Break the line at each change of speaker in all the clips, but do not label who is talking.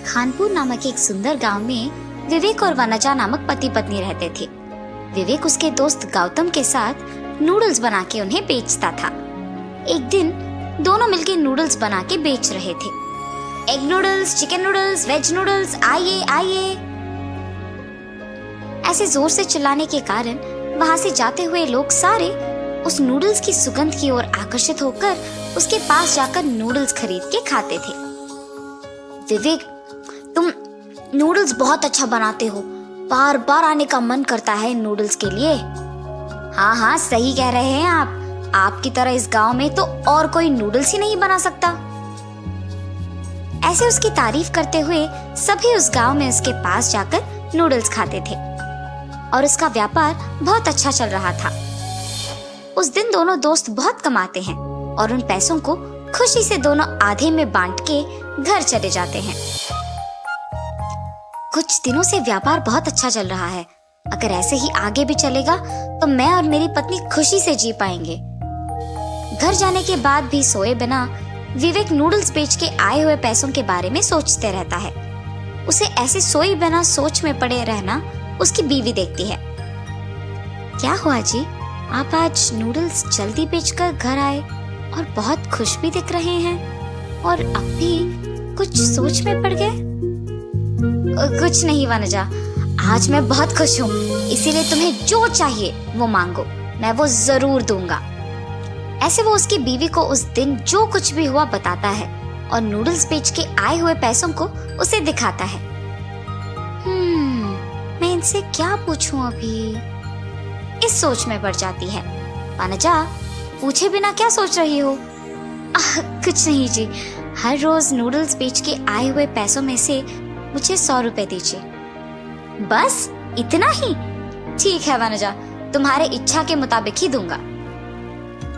खानपुर नामक एक सुंदर गांव में विवेक और वनजा नामक पति पत्नी रहते थे। विवेक उसके दोस्त गौतम के साथ नूडल्स बना के उन्हें बेचता था। एक दिन दोनों मिलकर नूडल्स बना के बेच रहे थे। Egg noodles, chicken noodles, veg noodles, आइए आइए। ऐसे जोर से चिल्लाने के कारण वहां से जाते हुए लोग सारे उस नूडल्स की सुगंध की ओर आकर्षित होकर उसके पास जाकर नूडल्स खरीद के खाते थे। विवेक, तुम नूडल्स बहुत अच्छा बनाते हो, बार बार आने का मन करता है नूडल्स के लिए। हाँ हाँ, सही कह रहे हैं आप। आपकी तरह इस गांव में तो और कोई नूडल्स ही नहीं बना सकता। ऐसे उसकी तारीफ करते हुए सभी उस गांव में उसके पास जाकर नूडल्स खाते थे और उसका व्यापार बहुत अच्छा चल रहा था। उस दिन दोनों दोस्त बहुत कमाते हैं और उन पैसों को खुशी से दोनों आधे में बांट के घर चले जाते हैं। कुछ दिनों से व्यापार बहुत अच्छा चल रहा है। अगर ऐसे ही आगे भी चलेगा तो मैं और मेरी पत्नी खुशी से जी पाएंगे। घर जाने के बाद भी सोए बिना विवेक नूडल्स बेच के आए हुए पैसों के बारे में सोचते रहता है। उसे ऐसे सोए बिना सोच में पड़े रहना उसकी बीवी देखती है। क्या हुआ जी, आप आज नूडल्स जल्दी बेचकर घर आए और बहुत खुश भी दिख रहे हैं और अब भी कुछ सोच में पड़ गए? कुछ नहीं वनजा, आज मैं बहुत खुश हूँ, इसीलिए तुम्हें जो चाहिए वो मांगो, मैं वो जरूर दूंगा। ऐसे वो उसकी बीवी को उस दिन जो कुछ भी हुआ बताता है और नूडल्स बेच के आए हुए पैसों को उसे दिखाता है। मैं इनसे क्या पूछूं अभी, इस सोच में पड़ जाती है। वनजा, पूछे बिना क्या सोच रही हो? कुछ नहीं जी, हर रोज नूडल्स बेच के आए हुए पैसों में से मुझे 100 रुपए दीजिए। बस इतना ही? ठीक है वनजा, तुम्हारे इच्छा के मुताबिक ही दूंगा।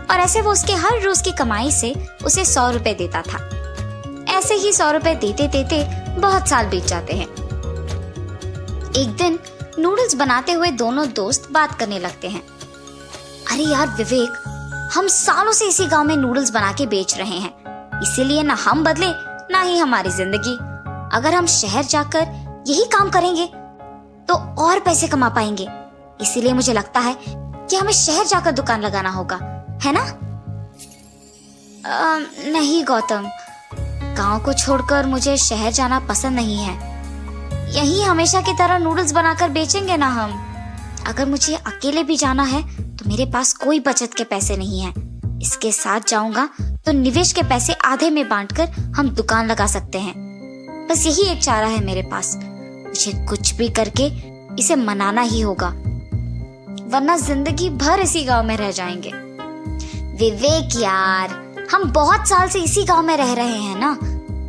और ऐसे वो उसके हर रोज की कमाई से उसे 100 रुपए देता था। ऐसे ही 100 रुपए देते देते बहुत साल बीत जाते हैं। एक दिन नूडल्स बनाते हुए दोनों दोस्त बात करने लगते हैं। अरे यार विवेक, हम सालों से इसी गांव में नूडल्स बना के बेच रहे हैं, इसीलिए ना हम बदले ना ही हमारी जिंदगी। अगर हम शहर जाकर यही काम करेंगे तो और पैसे कमा पाएंगे। इसीलिए मुझे लगता है कि हमें शहर जाकर दुकान लगाना होगा, है ना? नहीं गौतम, गांव को छोड़कर मुझे शहर जाना पसंद नहीं है। यहीं हमेशा की तरह नूडल्स बनाकर बेचेंगे ना हम। अगर मुझे अकेले भी जाना है तो मेरे पास कोई बचत के पैसे नहीं है। इसके साथ जाऊंगा तो निवेश के पैसे आधे में बांटकर हम दुकान लगा सकते हैं। बस यही एक चारा है मेरे पास। मुझे कुछ भी करके इसे मनाना ही होगा, वरना जिंदगी भर इसी गांव में रह जाएंगे। विवेक यार, हम बहुत साल से इसी गांव में रह रहे हैं ना,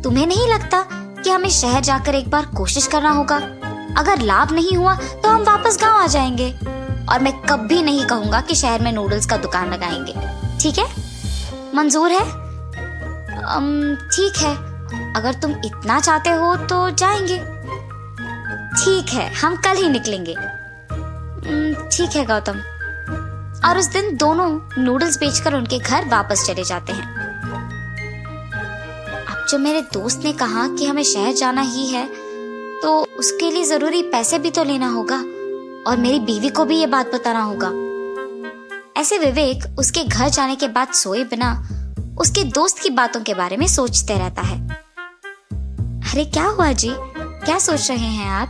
तुम्हें नहीं लगता कि हमें शहर जाकर एक बार कोशिश करना होगा? अगर लाभ नहीं हुआ तो हम वापस गांव आ जाएंगे। और मैं कभी नहीं कहूंगा कि शहर में नूडल्स का दुकान लगाएंगे। ठीक है? मंजूर है? ठीक है, अगर तुम इतना चाहते हो तो जाएंगे। ठीक है, हम कल ही निकलेंगे। ठीक है गौतम। और उस दिन दोनों नूडल्स बेचकर उनके घर वापस चले जाते हैं। अब जो मेरे दोस्त ने कहा कि हमें शहर जाना ही है, तो उसके लिए जरूरी पैसे भी तो लेना होगा और मेरी बीवी को भी ये बात बताना होगा। ऐसे विवेक उसके घर जाने के बाद सोए बिना उसके दोस्त की बातों के बारे में सोचते रहता है। अरे क्या हुआ जी, क्या सोच रहे हैं आप?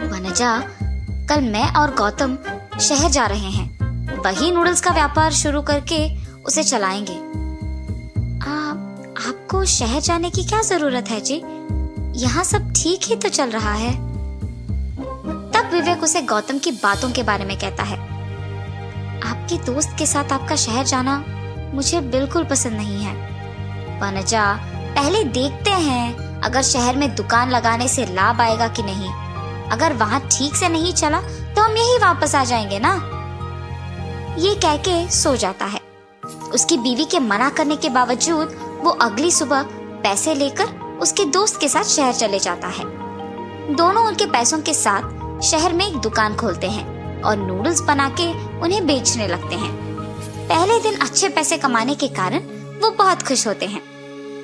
वनजा, कल मैं और गौतम शहर जा रहे हैं, वही नूडल्स का व्यापार शुरू करके उसे चलाएंगे। आपको शहर जाने की क्या जरूरत है जी? यहाँ सब ठीक ही तो चल रहा है। तब विवेक उसे गौतम की बातों के बारे में कहता है। आपके दोस्त के साथ आपका शहर जाना मुझे बिल्कुल पसंद नहीं है। वनजा, पहले देखते हैं अगर शहर में दुकान लगाने से लाभ आएगा कि नहीं। अगर वहाँ ठीक से नहीं चला तो हम यही वापस आ जाएंगे ना। ये कह के सो जाता है। उसकी बीवी के मना करने के बावजूद वो अगली सुबह पैसे लेकर उसके दोस्त के साथ शहर चले जाता है। दोनों उनके पैसों के साथ शहर में एक दुकान खोलते हैं और नूडल्स बना के उन्हें बेचने लगते हैं। पहले दिन अच्छे पैसे कमाने के कारण वो बहुत खुश होते हैं।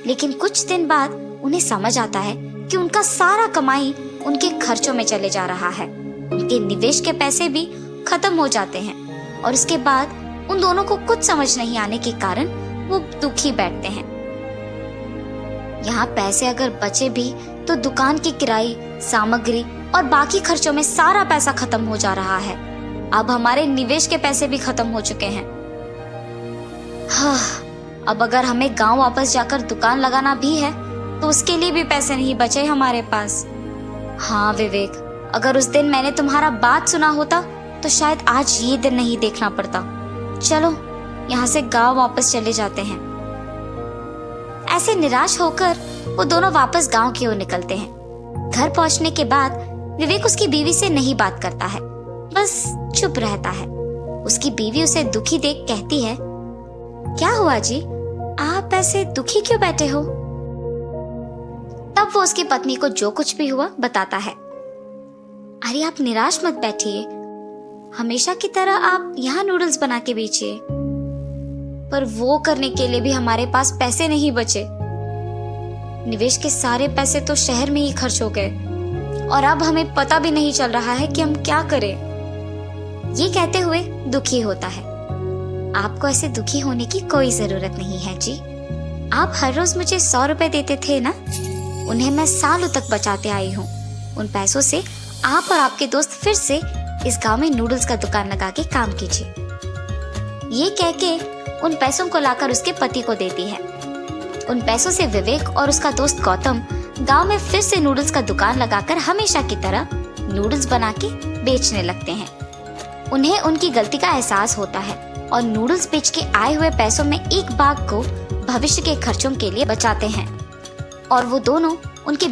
लेकिन कुछ दिन बाद उन्हें समझ आता है कि उनका सारा कमाई उनके खर्चों में चले जा रहा है। उनके निवेश के पैसे भी खत्म हो जाते हैं और इसके बाद उन दोनों को कुछ समझ नहीं आने के कारण वो दुखी बैठते हैं। यहाँ पैसे अगर बचे भी तो दुकान की किराई, सामग्री और बाकी खर्चों में सारा पैसा खत्म हो जा रहा है। अब हमारे निवेश के पैसे भी खत्म हो चुके हैं। हाँ, अब अगर हमें गांव वापस जाकर दुकान लगाना भी है तो उसके लिए भी पैसे नहीं बचे हमारे पास। हाँ विवेक, अगर उस दिन मैंने तुम्हारा बात सुना होता तो शायद आज ये दिन नहीं देखना पड़ता। चलो यहाँ से गांव वापस चले जाते हैं। ऐसे निराश होकर वो दोनों वापस गांव की ओर निकलते हैं। घर पहुंचने के बाद विवेक उसकी बीवी से नहीं बात करता है, बस चुप रहता है। उसकी बीवी उसे दुखी देख कहती है, क्या हुआ जी, आप ऐसे दुखी क्यों बैठे हो? तब वो उसकी पत्नी को जो कुछ भी हुआ बताता है। अरे आप निराश मत बैठिए, हमेशा की तरह आप यहाँ नूडल्स बना के बेचिए। पर वो करने के लिए भी हमारे पास पैसे नहीं बचे। निवेश के सारे पैसे तो शहर में ही खर्च हो गए और अब हमें पता भी नहीं चल रहा है कि हम क्या करें। ये कहते हुए दुखी होता है। आपको ऐसे दुखी होने की कोई जरूरत नहीं है जी। आप हर रोज मुझे 100 रुपए देते थे ना, उन्हें मैं सालों तक बचाते आई हूँ। उन पैसों से आप और आपके दोस्त फिर से इस गांव में नूडल्स का दुकान लगा के काम कीजिए। ये कह के उन पैसों को लाकर उसके पति को देती है। उन पैसों से विवेक और उसका दोस्त गौतम गांव में फिर से नूडल्स का दुकान लगाकर हमेशा की तरह नूडल्स बना के बेचने लगते हैं। उन्हें उनकी गलती का एहसास होता है और नूडल्स बेच के आए हुए पैसों में एक भाग को भविष्य के खर्चों के लिए बचाते हैं और वो दोनों उनके